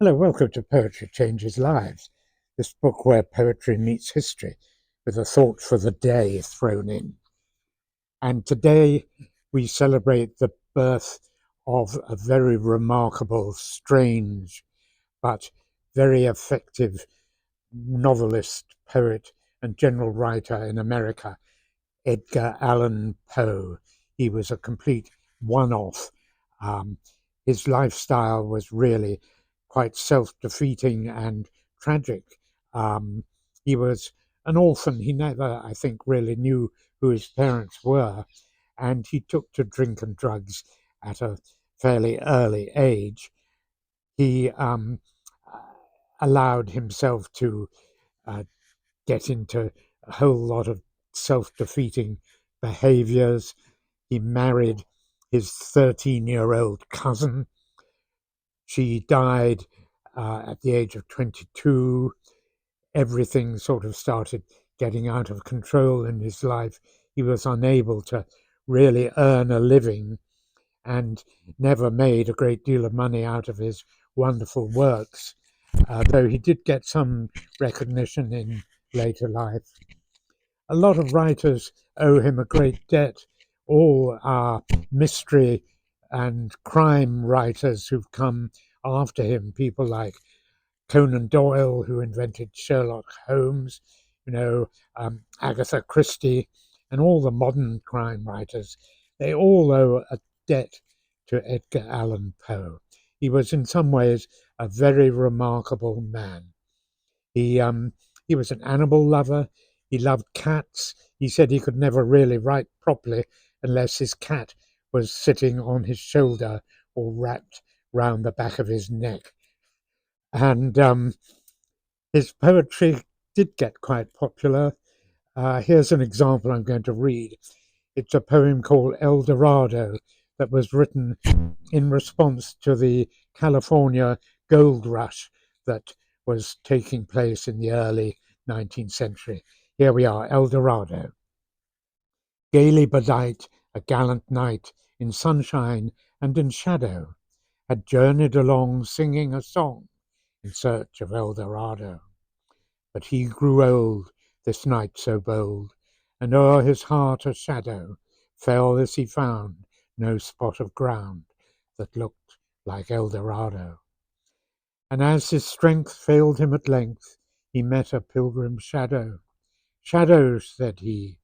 Hello, welcome to Poetry Changes Lives, this book where poetry meets history with a thought for the day thrown in. And today we celebrate the birth of a very remarkable, strange, but very effective novelist, poet, and general writer in America, Edgar Allan Poe. He was a complete one-off. Um, his lifestyle was really quite self-defeating and tragic. Um, he was an orphan. He never, I think, really knew who his parents were, and he took to drink and drugs at a fairly early age. He allowed himself to uh, get into a whole lot of self-defeating behaviors. He married his 13-year-old cousin. She died at the age of 22. Everything sort of started getting out of control in his life. He was unable to really earn a living and never made a great deal of money out of his wonderful works, though he did get some recognition in later life. A lot of writers owe him a great debt. All our mystery and crime writers who've come after him, people like Conan Doyle, who invented Sherlock Holmes, Agatha Christie, and all the modern crime writers, they all owe a debt to Edgar Allan Poe. He was in some ways a very remarkable man. He was an animal lover. He loved cats. He said he could never really write properly unless his cat was sitting on his shoulder or wrapped round the back of his neck. And his poetry did get quite popular. Here's an example I'm going to read. It's a poem called El Dorado that was written in response to the California gold rush that was taking place in the early 19th century. Here we are, El Dorado. Gaily bedight, a gallant knight, in sunshine and in shadow, had journeyed along singing a song in search of El Dorado. But he grew old, this knight so bold, and o'er his heart a shadow fell as he found no spot of ground that looked like El Dorado. And as his strength failed him at length, he met a pilgrim's shadow. Shadow, said he,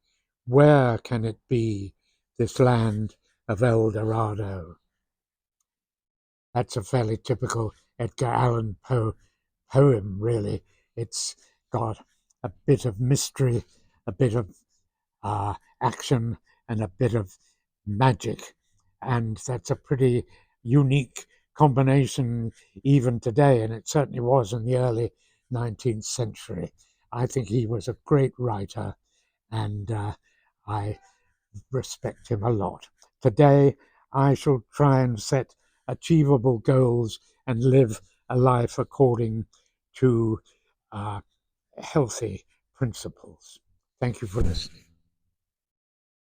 where can it be, this land of El Dorado? That's a fairly typical Edgar Allan Poe poem, really. It's got a bit of mystery, a bit of action, and a bit of magic. And that's a pretty unique combination even today, and it certainly was in the early 19th century. I think he was a great writer, and I respect him a lot. Today, I shall try and set achievable goals and live a life according to healthy principles. Thank you for listening.